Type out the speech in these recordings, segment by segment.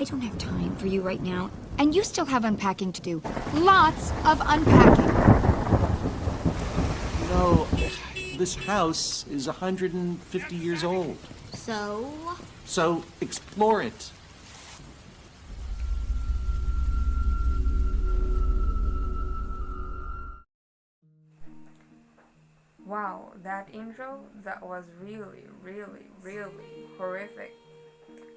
I don't have time for you right now, and you still have unpacking to do. Lots of unpacking. No, this house is 150 years old. So? So, explore it. Wow, that intro, that was really, really, really horrific.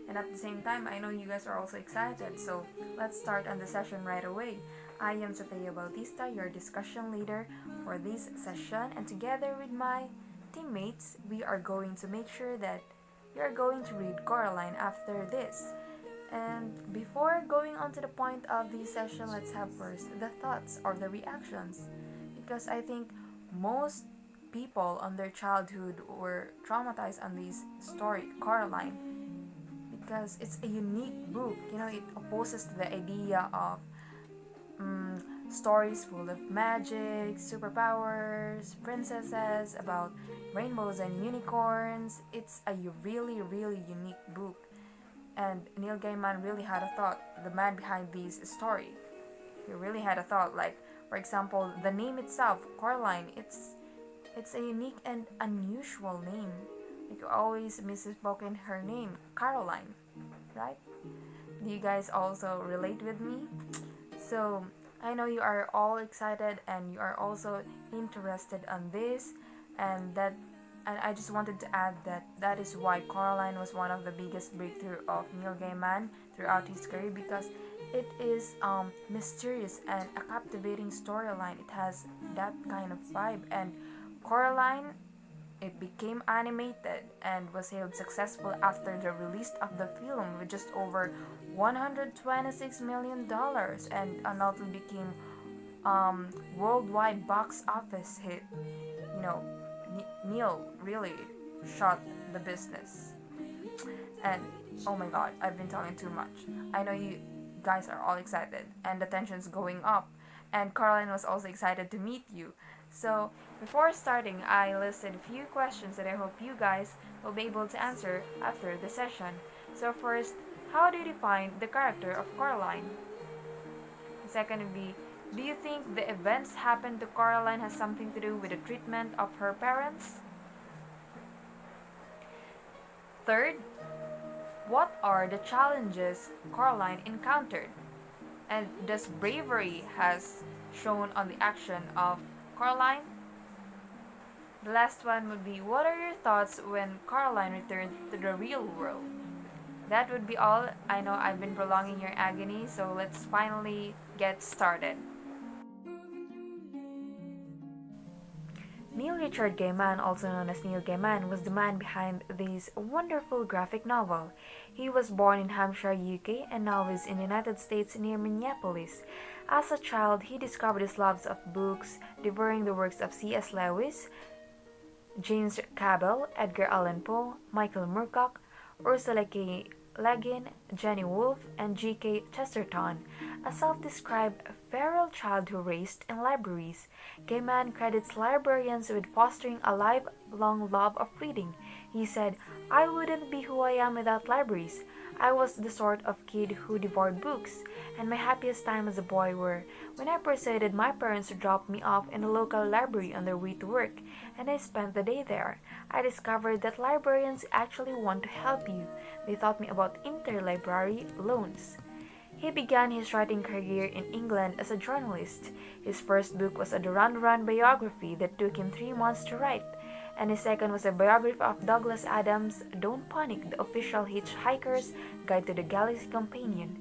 And at the same time, I know you guys are also excited, so let's start on the session right away. I am Sofia Bautista, your discussion leader for this session, and together with my teammates, we are going to make sure that you are going to read Coraline after this. And before going on to the point of this session, let's have first the thoughts or the reactions. Because I think most people on their childhood were traumatized on this story, Coraline, because it's a unique book. You know, it opposes to the idea of stories full of magic, superpowers, princesses, about rainbows and unicorns. It's a really, really unique book. And Neil Gaiman really had a thought, the man behind this story. He really had a thought, like, for example, the name itself, Coraline, it's a unique and unusual name. Like, you always misspoken her name, Caroline, right? Do you guys also relate with me? So, I know you are all excited and you are also interested on this, and I just wanted to add that is why Coraline was one of the biggest breakthrough of Neil Gaiman throughout his career, because it is mysterious and a captivating storyline. It has that kind of vibe, and Coraline, it became animated and was hailed successful after the release of the film with just over $126 million, and ultimately became worldwide box office hit. You know, Neil really shot the business. And oh my god, I've been talking too much. I know you guys are all excited and the tension's going up, and Caroline was also excited to meet you. So before starting, I listed a few questions that I hope you guys will be able to answer after the session. So first, how do you define the character of Coraline? The second would be, do you think the events happened to Coraline has something to do with the treatment of her parents? Third, what are the challenges Coraline encountered? And does bravery has shown on the action of Coraline? The last one would be, what are your thoughts when Coraline returned to the real world? That would be all. I know I've been prolonging your agony, so let's finally get started. Neil Richard Gaiman, also known as Neil Gaiman, was the man behind this wonderful graphic novel. He was born in Hampshire, UK, and now lives in the United States near Minneapolis. As a child, he discovered his loves of books, devouring the works of C.S. Lewis, James Cabell, Edgar Allan Poe, Michael Moorcock, Ursula K. Le Guin, Jenny Wolfe, and G.K. Chesterton. A self-described feral child who raced in libraries, Gaiman credits librarians with fostering a lifelong love of reading. He said, "I wouldn't be who I am without libraries. I was the sort of kid who devoured books, and my happiest time as a boy were when I persuaded my parents to drop me off in the local library on their way to work, and I spent the day there. I discovered that librarians actually want to help you. They taught me about interlibrary loans." He began his writing career in England as a journalist. His first book was a Duran Duran biography that took him 3 months to write, and his second was a biography of Douglas Adams' Don't Panic, the official hitchhiker's guide to the Galaxy Companion.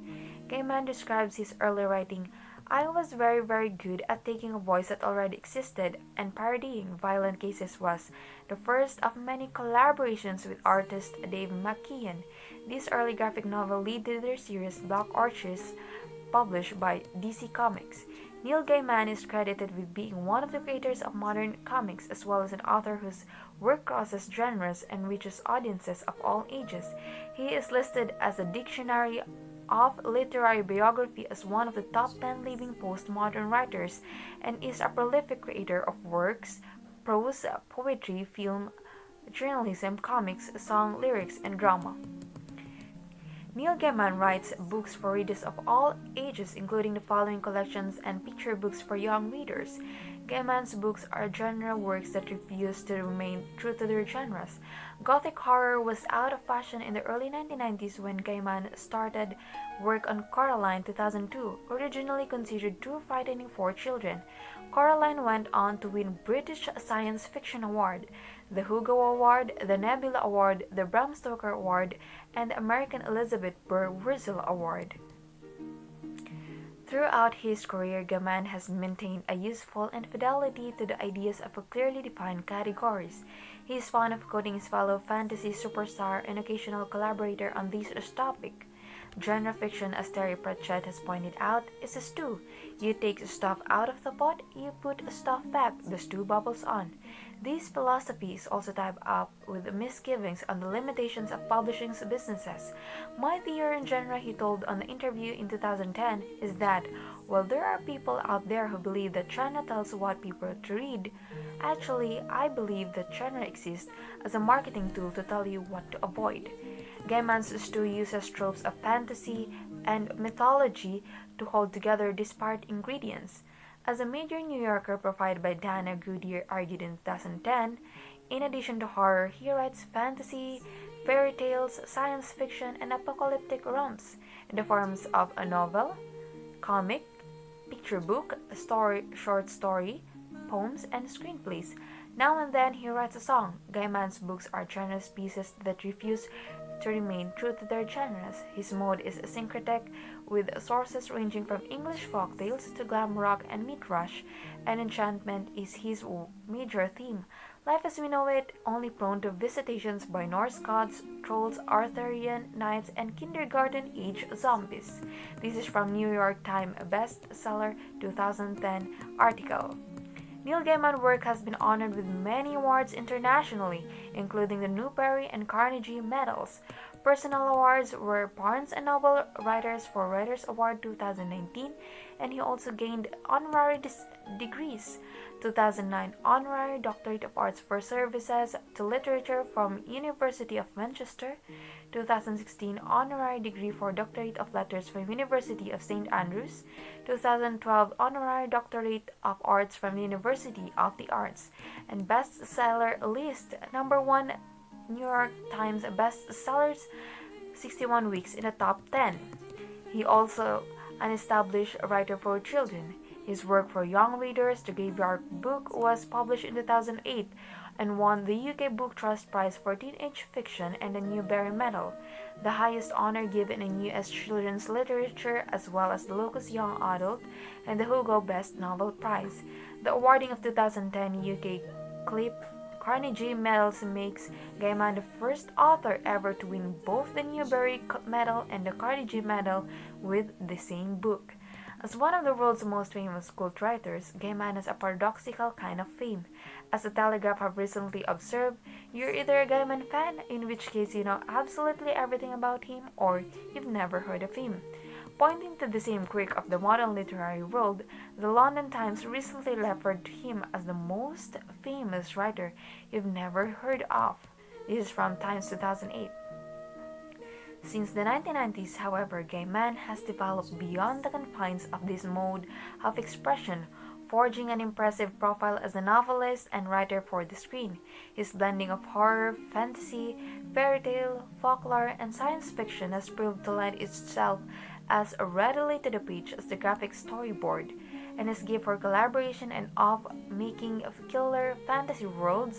Gaiman describes his early writing, "I was very, very good at taking a voice that already existed, and parodying violent cases was the first of many collaborations with artist Dave McKean." This early graphic novel led to their series Black Orchis, published by DC Comics. Neil Gaiman is credited with being one of the creators of modern comics, as well as an author whose work crosses genres and reaches audiences of all ages. He is listed as a Dictionary of Literary Biography as one of the top 10 living postmodern writers, and is a prolific creator of works, prose, poetry, film, journalism, comics, song, lyrics, and drama. Neil Gaiman writes books for readers of all ages, including the following collections and picture books for young readers. Gaiman's books are genre works that refuse to remain true to their genres. Gothic horror was out of fashion in the early 1990s when Gaiman started work on Coraline 2002, originally considered too frightening for children. Coraline went on to win British Science Fiction Award, the Hugo Award, the Nebula Award, the Bram Stoker Award, and the American Elizabeth Burr Wurzel Award. Throughout his career, Gaiman has maintained a useful and fidelity to the ideas of clearly defined categories. He is fond of quoting his fellow fantasy superstar and occasional collaborator on this topic. Genre fiction, as Terry Pratchett has pointed out, is a stew. You take stuff out of the pot, you put stuff back, the stew bubbles on. This philosophy is also tied up with misgivings on the limitations of publishing businesses. My theory in genre, he told on the interview in 2010, is that while there are people out there who believe that genre tells what people to read, actually I believe that genre exists as a marketing tool to tell you what to avoid. Gaiman's stew uses tropes of fantasy and mythology to hold together disparate ingredients. As a major New Yorker profiled by Dana Goodyear argued in 2010, in addition to horror, he writes fantasy, fairy tales, science fiction, and apocalyptic romps in the forms of a novel, comic, picture book, a story, short story, poems, and screenplays. Now and then he writes a song. Gaiman's books are generous pieces that refuse to remain true to their genres. His mode is syncretic, with sources ranging from English folktales to glam rock and meat rush, and enchantment is his major theme. Life as we know it, only prone to visitations by Norse gods, trolls, Arthurian knights, and kindergarten-age zombies. This is from New York Times bestseller 2010 article. Neil Gaiman's work has been honored with many awards internationally, including the Newbery and Carnegie Medals. Personal awards were Barnes & Noble Writers for Writers Award 2019, and he also gained honorary degrees. 2009 Honorary Doctorate of Arts for Services to Literature from University of Manchester, 2016 Honorary Degree for Doctorate of Letters from University of St. Andrews, 2012 Honorary Doctorate of Arts from University of the Arts, and bestseller list number 1 New York Times bestsellers 61 weeks in the top 10. He also an established writer for children. His work for young readers, The Graveyard Book, was published in 2008 and won the UK Book Trust Prize for Teenage Fiction and the Newbery Medal, the highest honor given in US children's literature, as well as the Locus Young Adult and the Hugo Best Novel Prize. The awarding of 2010 UK Carnegie Medals makes Gaiman the first author ever to win both the Newbery Medal and the Carnegie Medal with the same book. As one of the world's most famous cult writers, Gaiman has a paradoxical kind of fame. As the Telegraph have recently observed, you're either a Gaiman fan, in which case you know absolutely everything about him, or you've never heard of him. Pointing to the same quirk of the modern literary world, the London Times recently referred to him as the most famous writer you've never heard of. This is from Times 2008. Since the 1990s, however, Gaiman has developed beyond the confines of this mode of expression, forging an impressive profile as a novelist and writer for the screen. His blending of horror, fantasy, fairy tale, folklore, and science fiction has proved to lend itself as readily to the page as the graphic storyboard, and his gift for collaboration and of making of killer fantasy world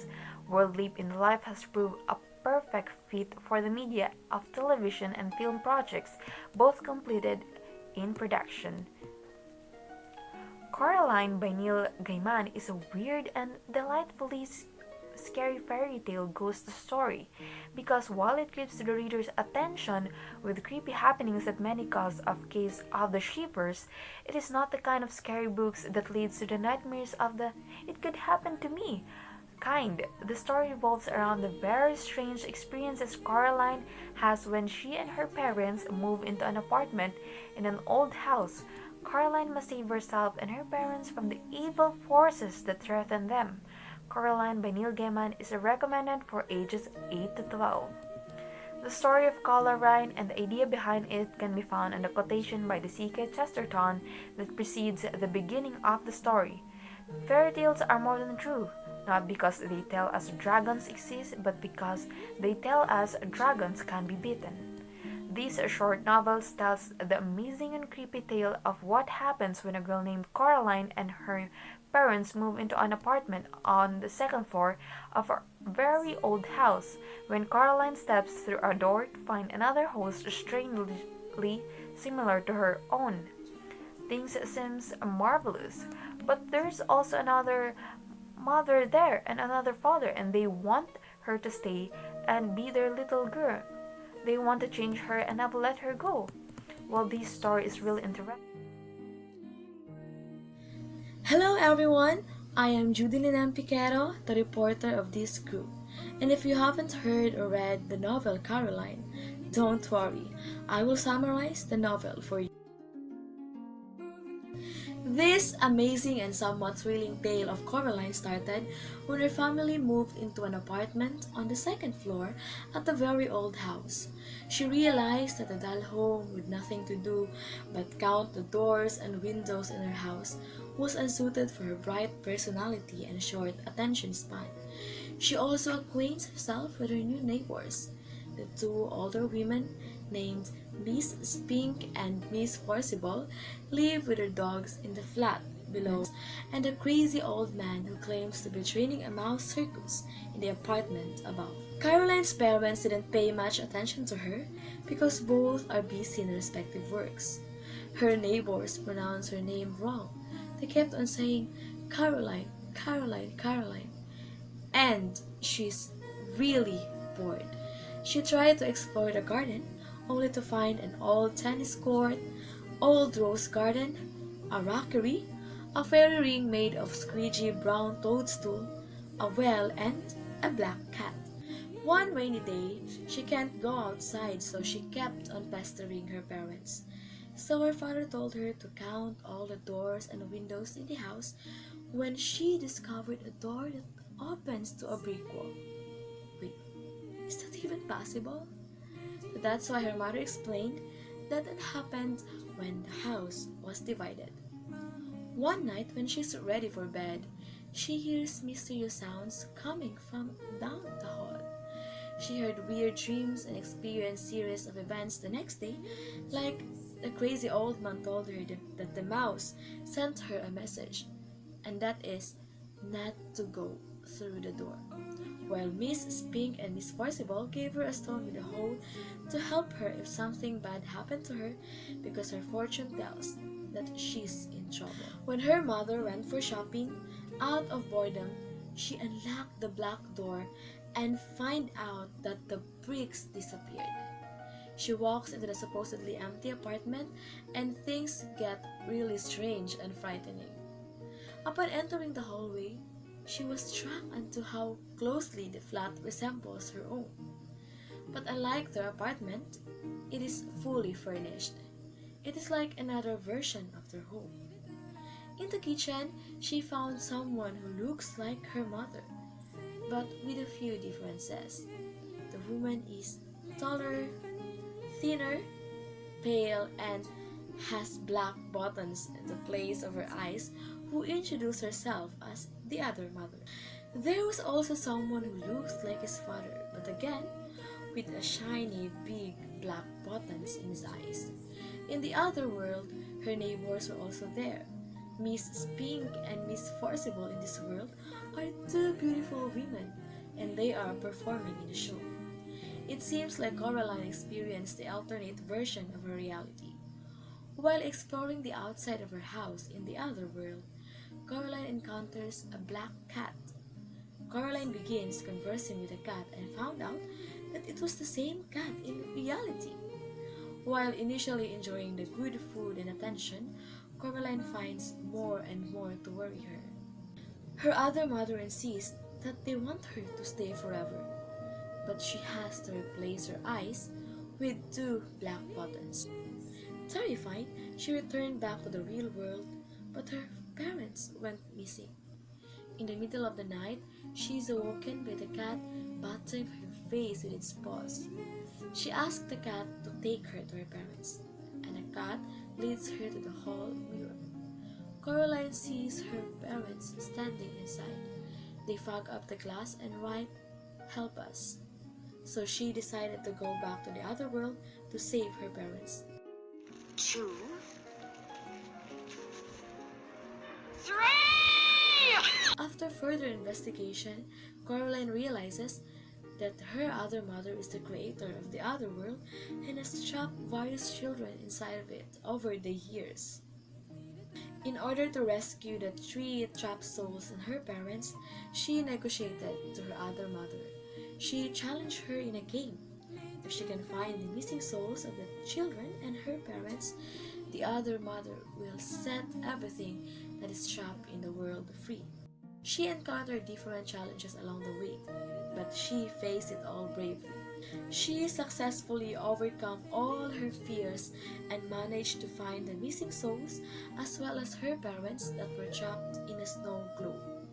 leap in life has proved a perfect fit for the media of television and film projects, both completed in production. Coraline by Neil Gaiman is a weird and delightfully scary fairy tale ghost story, because while it grips the reader's attention with creepy happenings that many cause of case of the shivers, it is not the kind of scary books that leads to the nightmares of the "it could happen to me" kind. The story revolves around the very strange experiences Coraline has when she and her parents move into an apartment in an old house. Coraline must save herself and her parents from the evil forces that threaten them. Coraline by Neil Gaiman is recommended for ages 8 to 12. The story of Coraline and the idea behind it can be found in the quotation by the C.K. Chesterton that precedes the beginning of the story. Fairy tales are more than true, not because they tell us dragons exist, but because they tell us dragons can be beaten. These short novels tells the amazing and creepy tale of what happens when a girl named Coraline and her parents move into an apartment on the second floor of a very old house. When Coraline steps through a door to find another house strangely similar to her own, things seems marvelous. But there's also another mother there and another father, and they want her to stay and be their little girl. They want to change her and never let her go. Well, this story is really interesting. Hello everyone, I am Judeline Piquero, the reporter of this group. And if you haven't heard or read the novel Coraline, don't worry, I will summarize the novel for you. This amazing and somewhat thrilling tale of Coraline started when her family moved into an apartment on the second floor at a very old house. She realized that a dull home with nothing to do but count the doors and windows in her house was unsuited for her bright personality and short attention span. She also acquaints herself with her new neighbors, the two older women named Miss Spink and Miss Forcible live with their dogs in the flat below, and a crazy old man who claims to be training a mouse circus in the apartment above. Caroline's parents didn't pay much attention to her because both are busy in their respective works. Her neighbors pronounced her name wrong. They kept on saying, Caroline, Caroline, Caroline. And she's really bored. She tried to explore the garden, only to find an old tennis court, old rose garden, a rockery, a fairy ring made of squidgy brown toadstool, a well, and a black cat. One rainy day, she can't go outside, so she kept on pestering her parents. So her father told her to count all the doors and windows in the house when she discovered a door that opens to a brick wall. Wait, is that even possible? That's why her mother explained that it happened when the house was divided. One night when she's ready for bed, she hears mysterious sounds coming from down the hall. She heard weird dreams and experienced series of events the next day, like the crazy old man told her that the mouse sent her a message, and that is not to go through the door, while Miss Spink and Miss Forcible gave her a stone with a hole to help her if something bad happened to her, because her fortune tells that she's in trouble. When her mother went for shopping, out of boredom, she unlocked the black door and find out that the bricks disappeared. She walks into the supposedly empty apartment and things get really strange and frightening. Upon entering the hallway, she was struck into how closely the flat resembles her own. But unlike their apartment, it is fully furnished. It is like another version of their home. In the kitchen, she found someone who looks like her mother, but with a few differences. The woman is taller, thinner, pale, and has black buttons in the place of her eyes, who introduced herself as the other mother. There was also someone who looks like his father, but again, with a shiny, big black buttons in his eyes. In the other world, her neighbors were also there. Miss Spink and Miss Forcible in this world are two beautiful women, and they are performing in the show. It seems like Coraline experienced the alternate version of her reality. While exploring the outside of her house in the other world, Coraline encounters a black cat. Coraline begins conversing with the cat and found out that it was the same cat in reality. While initially enjoying the good food and attention, Coraline finds more and more to worry her. Her other mother insists that they want her to stay forever, but she has to replace her eyes with two black buttons. Terrified, she returned back to the real world, but her parents went missing. In the middle of the night, she is awoken by the cat batting her face with its paws. She asks the cat to take her to her parents, and the cat leads her to the hall mirror. Coraline sees her parents standing inside. They fog up the glass and write, "Help us." So she decided to go back to the other world to save her parents. 2, 3! After further investigation, Coraline realizes that her other mother is the creator of the other world and has trapped various children inside of it over the years. In order to rescue the 3 trapped souls and her parents, she negotiated to her other mother. She challenged her in a game. If she can find the missing souls of the children and her parents, the other mother will set everything that is trapped in the world free. She encountered different challenges along the way, but she faced it all bravely. She successfully overcome all her fears and managed to find the missing souls as well as her parents that were trapped in a snow globe.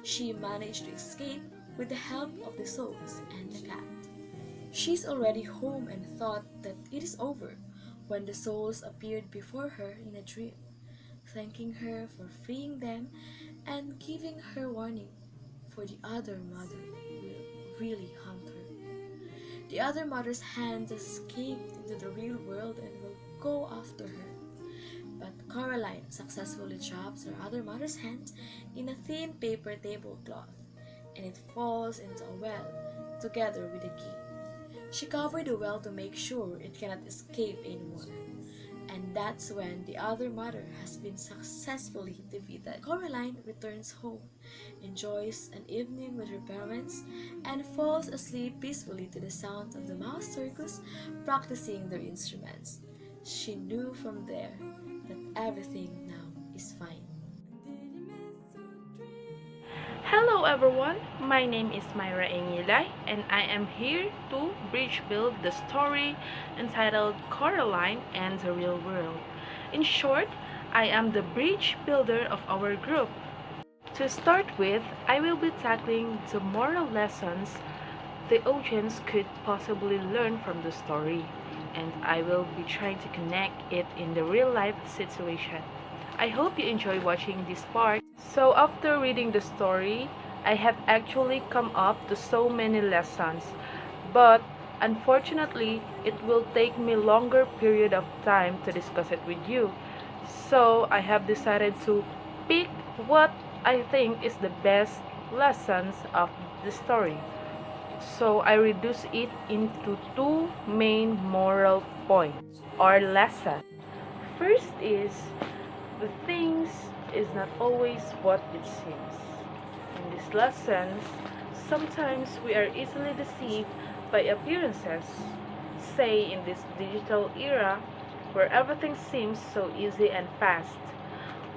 She managed to escape with the help of the souls and the cat. She's already home and thought that it is over when the souls appeared before her in a dream, thanking her for freeing them and giving her warning, for the other mother will really hunt her. The other mother's hand has escaped into the real world and will go after her. But Coraline successfully traps her other mother's hand in a thin paper tablecloth, and it falls into a well together with the key. She covered the well to make sure it cannot escape anymore. And that's when the other mother has been successfully defeated. Coraline returns home, enjoys an evening with her parents, and falls asleep peacefully to the sound of the mouse circus practicing their instruments. She knew from there that everything now is fine. Hello everyone, my name is Myra Ngilay and I am here to bridge build the story entitled Coraline and the Real World. In short, I am the bridge builder of our group. To start with, I will be tackling the moral lessons the audience could possibly learn from the story, and I will be trying to connect it in the real life situation. I hope you enjoy watching this part. So after reading the story, I have actually come up to so many lessons, but unfortunately, it will take me longer period of time to discuss it with you. So I have decided to pick what I think is the best lessons of the story. So I reduce it into 2 main moral points or lessons. First is the things is not always what it seems. In these lessons, sometimes we are easily deceived by appearances. Say in this digital era where everything seems so easy and fast.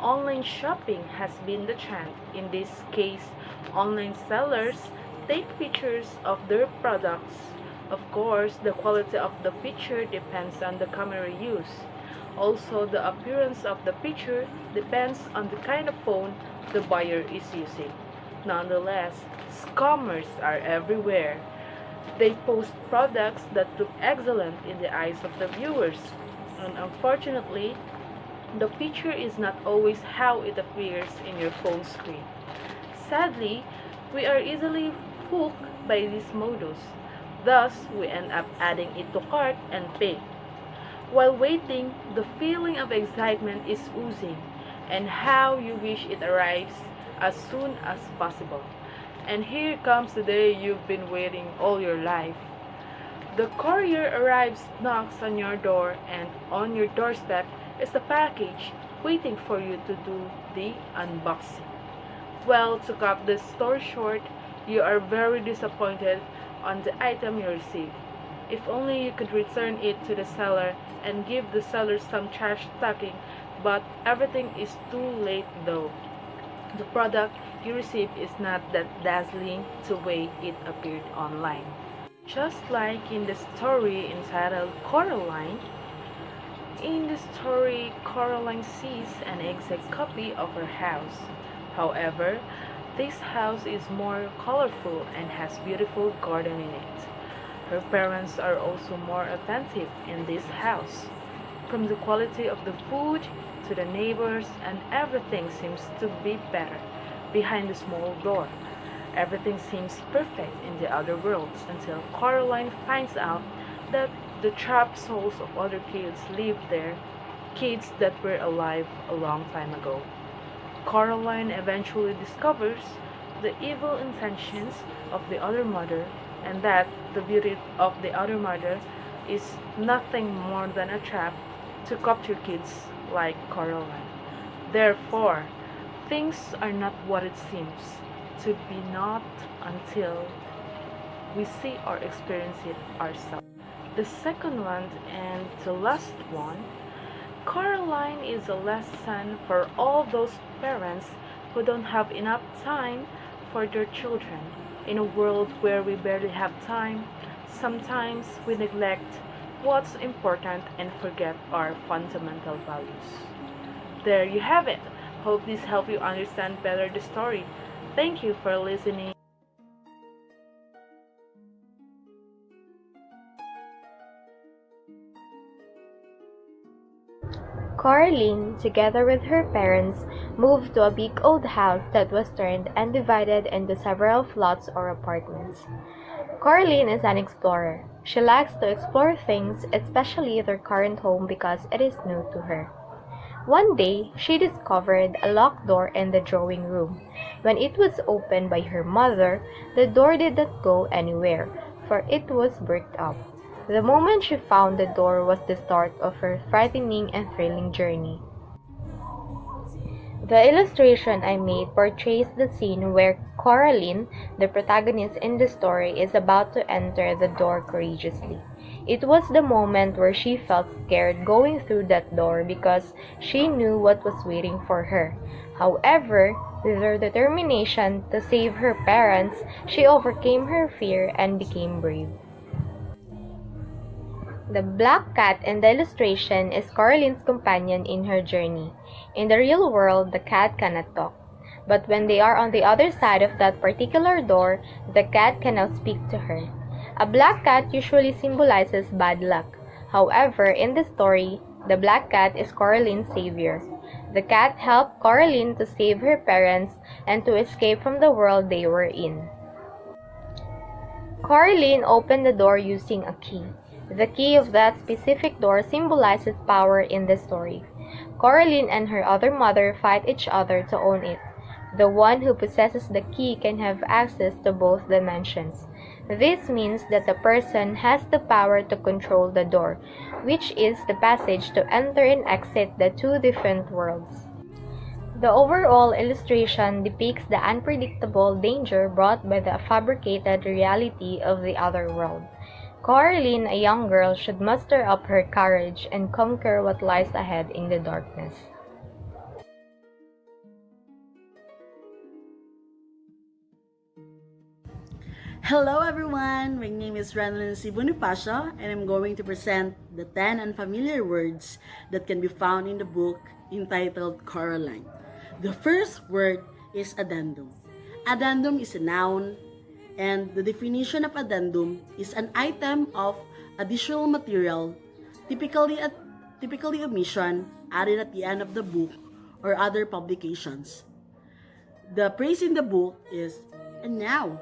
Online shopping has been the trend. In this case, online sellers take pictures of their products. Of course, the quality of the picture depends on the camera used. Also, the appearance of the picture depends on the kind of phone the buyer is using. Nonetheless, scammers are everywhere. They post products that look excellent in the eyes of the viewers, and unfortunately, the picture is not always how it appears in your phone screen. Sadly, we are easily hooked by this modus. Thus, we end up adding it to cart and pay. While waiting, the feeling of excitement is oozing, and how you wish it arrives as soon as possible. And here comes the day you've been waiting all your life. The courier arrives, knocks on your door, and on your doorstep is the package waiting for you to do the unboxing. Well, to cut the story short, you are very disappointed on the item you received. If only you could return it to the seller and give the seller some trash talking, but everything is too late though. The product you receive is not that dazzling the way it appeared online. Just like in the story entitled Coraline, in the story Coraline sees an exact copy of her house. However, this house is more colorful and has beautiful garden in it. Her parents are also more attentive in this house. From the quality of the food to the neighbors, and everything seems to be better behind the small door. Everything seems perfect in the other world until Coraline finds out that the trapped souls of other kids live there, kids that were alive a long time ago. Coraline eventually discovers the evil intentions of the other mother, and that the beauty of the other mother is nothing more than a trap to capture kids like Coraline. Therefore, things are not what it seems to be, not until we see or experience it ourselves. The second one and the last one, Coraline is a lesson for all those parents who don't have enough time for their children. In a world where we barely have time, sometimes we neglect what's important and forget our fundamental values. There you have it. Hope this helped you understand better the story. Thank you for listening. Coraline, together with her parents, moved to a big old house that was turned and divided into several flats or apartments. Coraline is an explorer. She likes to explore things, especially their current home, because it is new to her. One day, she discovered a locked door in the drawing room. When it was opened by her mother, the door did not go anywhere, for it was bricked up. The moment she found the door was the start of her frightening and thrilling journey. The illustration I made portrays the scene where Coraline, the protagonist in the story, is about to enter the door courageously. It was the moment where she felt scared going through that door because she knew what was waiting for her. However, with her determination to save her parents, she overcame her fear and became brave. The black cat in the illustration is Coraline's companion in her journey. In the real world, the cat cannot talk. But when they are on the other side of that particular door, the cat can now speak to her. A black cat usually symbolizes bad luck. However, in the story, the black cat is Coraline's savior. The cat helped Coraline to save her parents and to escape from the world they were in. Coraline opened the door using a key. The key of that specific door symbolizes power in the story. Coraline and her other mother fight each other to own it. The one who possesses the key can have access to both dimensions. This means that the person has the power to control the door, which is the passage to enter and exit the two different worlds. The overall illustration depicts the unpredictable danger brought by the fabricated reality of the other world. Coraline, a young girl, should muster up her courage and conquer what lies ahead in the darkness. Hello everyone, my name is Bonifacio and I'm going to present the 10 unfamiliar words that can be found in the book entitled Coraline. The first word is addendum. Addendum is a noun, and the definition of addendum is an item of additional material, typically omission, added at the end of the book or other publications. The praise in the book is, and now,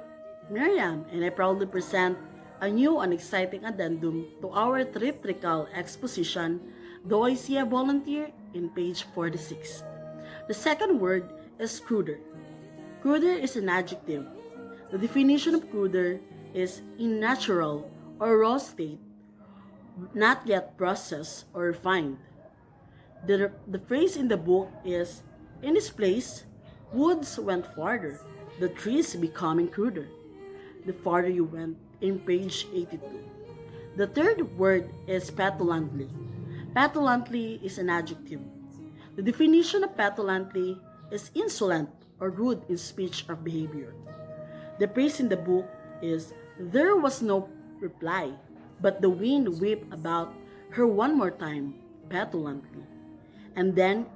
Miriam and I proudly present a new and exciting addendum to our theatrical exposition, Though I See a Volunteer, in page 46. The second word is cruder. Cruder is an adjective. The definition of cruder is in natural or raw state, not yet processed or refined. The phrase in the book is, in this place, woods went farther, the trees becoming cruder. The farther you went, in page 82. The third word is petulantly. Petulantly is an adjective. The definition of petulantly is insolent or rude in speech or behavior. The praise in the book is, there was no reply, but the wind whipped about her one more time, petulantly, and then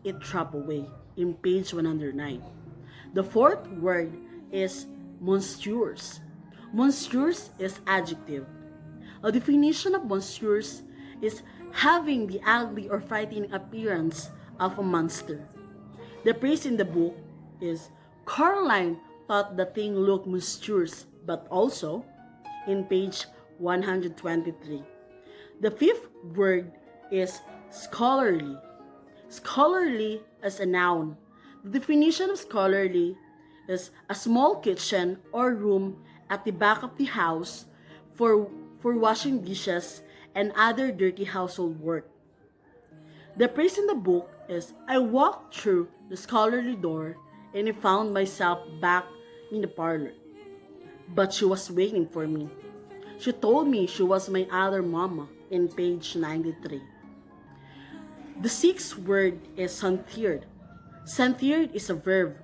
it dropped away, in page 109. The fourth word is monstrous. Monstrous is adjective. A definition of monstrous is having the ugly or frightening appearance of a monster. The praise in the book is Coraline thought the thing looked monstrous, but also in page 123. The fifth word is scholarly. Scholarly as a noun. The definition of scholarly is a small kitchen or room at the back of the house for washing dishes and other dirty household work. The praise in the book is I walked through the scholarly door and I found myself back in the parlor. But she was waiting for me. She told me she was my other mama in page 93. The sixth word is centered. Centered is a verb.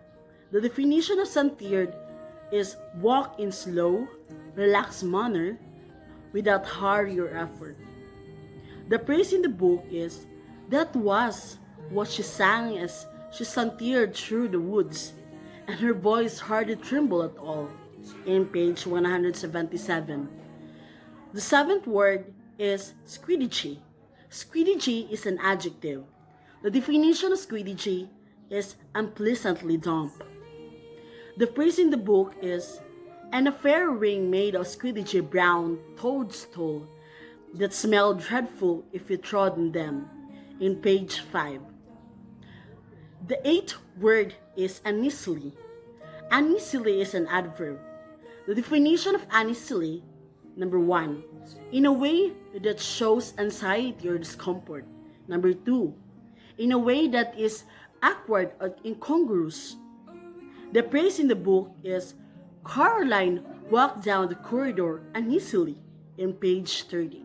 The definition of centered is walk in slow, relaxed manner without hurry or effort. The praise in the book is that was what she sang as she centered through the woods, and her voice hardly trembled at all in page 177. The seventh word is squidgy. Squidgy is an adjective. The definition of squidgy is unpleasantly damp. The praise in the book is and a fair ring made of squidgy brown toadstool that smelled dreadful if you trod on them in page 5. The eighth word is uneasily. Uneasily is an adverb. The definition of uneasily, number 1, in a way that shows anxiety or discomfort. Number 2, in a way that is awkward or incongruous. The praise in the book is Coraline walked down the corridor uneasily in page 30.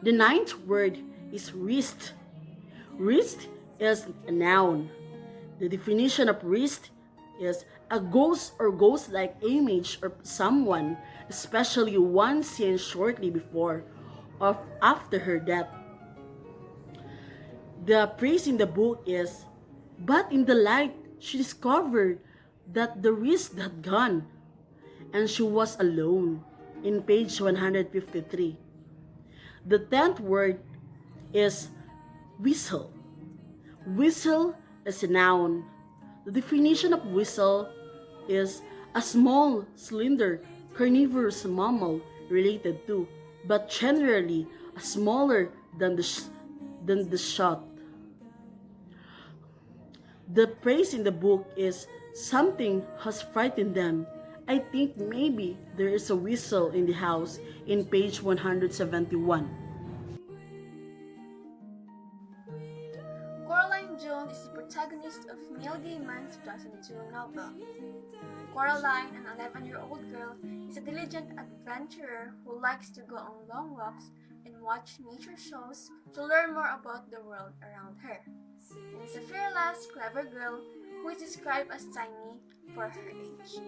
The ninth word is wrist. Wrist is a noun. The definition of wrist is a ghost or ghost-like image of someone, especially one seen shortly before or after her death. The praise in the book is, but in the light she discovered that the wrist had gone, and she was alone in page 153. The 10th word is whistle. Whistle is a noun. The definition of whistle is a small, slender, carnivorous mammal related to, but generally smaller than the shot. The praise in the book is something has frightened them. I think maybe there is a whistle in the house in page 171. Coraline Jones is the protagonist of Neil Gaiman's 2002 novel. Coraline, an 11-year-old girl, is a diligent adventurer who likes to go on long walks and watch nature shows to learn more about the world around her. And is a fearless, clever girl who is described as tiny for her age.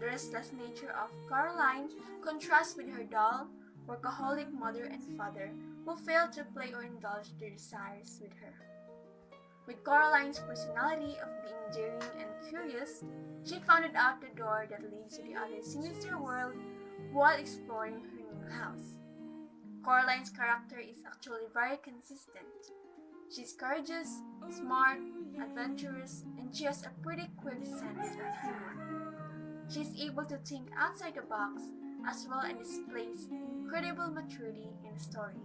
The restless nature of Coraline contrasts with her dull, workaholic mother and father who fail to play or indulge their desires with her. With Coraline's personality of being daring and curious, she found out the door that leads to the other sinister world while exploring her new house. Coraline's character is actually very consistent. She's courageous, smart, adventurous, and she has a pretty quick sense of humor. She's able to think outside the box as well and displays incredible maturity in the story.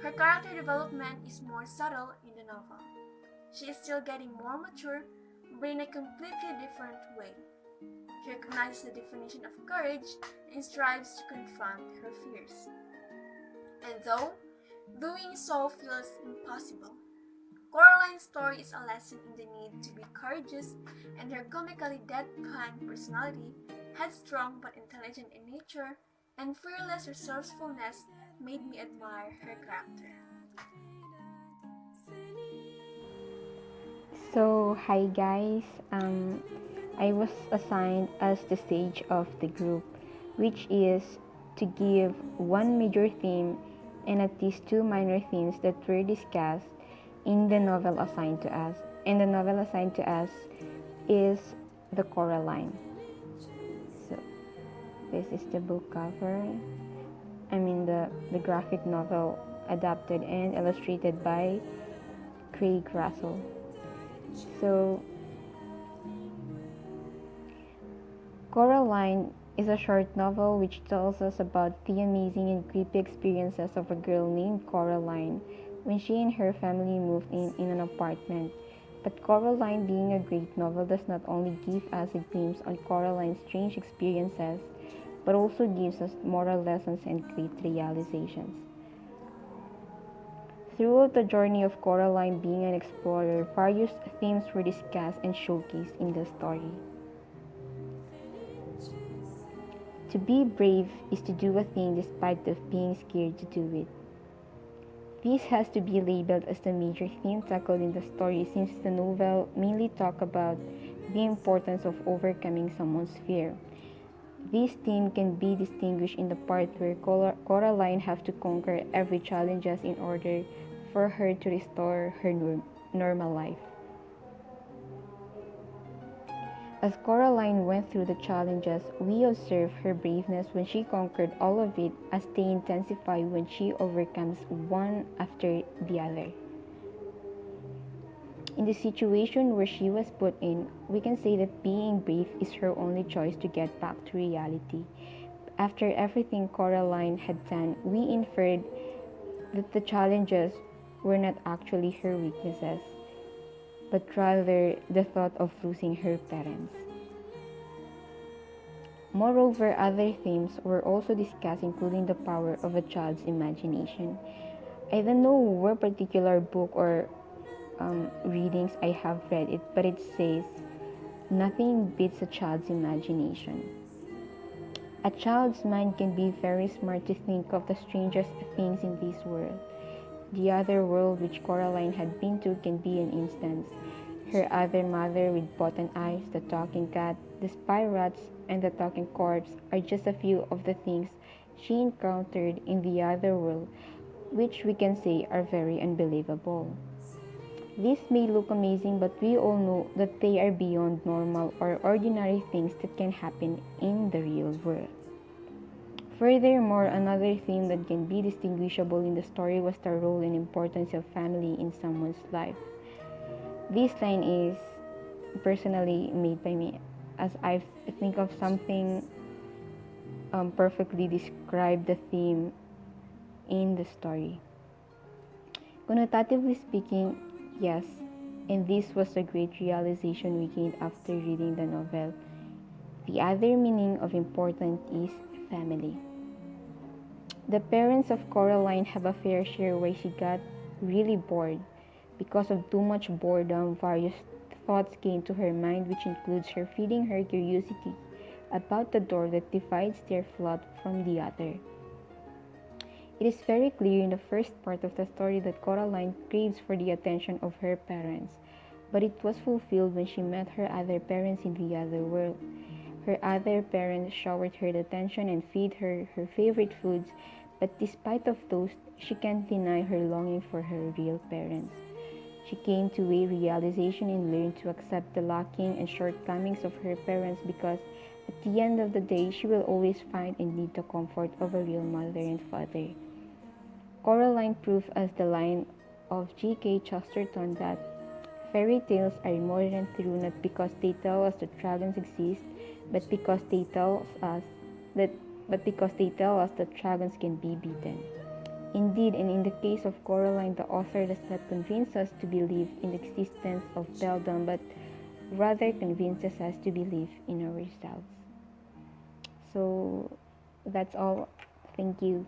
Her character development is more subtle in the novel. She is still getting more mature, but in a completely different way. She recognizes the definition of courage and strives to confront her fears. And though doing so feels impossible, Coraline's story is a lesson in the need to be courageous, and her comically deadpan personality, headstrong but intelligent in nature, and fearless resourcefulness made me admire her character. So, hi guys. I was assigned as the sage of the group, which is to give one major theme and at least two minor themes that were discussed in the novel assigned to us. And the novel assigned to us is the Coraline. So, this is the book cover. I mean the graphic novel adapted and illustrated by Craig Russell. So Coraline is a short novel which tells us about the amazing and creepy experiences of a girl named Coraline when she and her family moved in an apartment. But Coraline, being a great novel, does not only give us a glimpse on Coraline's strange experiences, but also gives us moral lessons and great realizations. Throughout the journey of Coraline being an explorer, various themes were discussed and showcased in the story. To be brave is to do a thing despite of being scared to do it. This has to be labeled as the major theme tackled in the story since the novel mainly talks about the importance of overcoming someone's fear. This theme can be distinguished in the part where Coraline has to conquer every challenges in order for her to restore her normal life. As Coraline went through the challenges, we observe her braveness when she conquered all of it as they intensify when she overcomes one after the other. In the situation where she was put in, we can say that being brave is her only choice to get back to reality. After everything Coraline had done, we inferred that the challenges were not actually her weaknesses, but rather the thought of losing her parents. Moreover, other themes were also discussed, including the power of a child's imagination. I don't know what particular book or readings I have read it, but it says, nothing beats a child's imagination. A child's mind can be very smart to think of the strangest things in this world. The other world which Coraline had been to can be an instance. Her other mother with button eyes, the talking cat, the spy rats, and the talking corpse are just a few of the things she encountered in the other world, which we can say are very unbelievable. These may look amazing, but we all know that they are beyond normal or ordinary things that can happen in the real world. Furthermore, another theme that can be distinguishable in the story was the role and importance of family in someone's life. This line is personally made by me, as I think of something perfectly describe the theme in the story. Connotatively speaking, yes, and this was a great realization we gained after reading the novel. The other meaning of important is family. The parents of Coraline have a fair share where she got really bored. Because of too much boredom, various thoughts came to her mind, which includes her feeding her curiosity about the door that divides their flock from the other. It is very clear in the first part of the story that Coraline craves for the attention of her parents, but it was fulfilled when she met her other parents in the other world. Her other parents showered her attention and feed her her favorite foods, but despite of those, she can't deny her longing for her real parents. She came to a realization and learned to accept the lacking and shortcomings of her parents because at the end of the day, she will always find and need the comfort of a real mother and father. Coraline proved as the line of G.K. Chesterton that fairy tales are more than true not because they tell us that dragons exist, but because they tell us that dragons can be beaten. Indeed, and in the case of Coraline, the author does not convince us to believe in the existence of belldom, but rather convinces us to believe in ourselves. So, that's all. Thank you.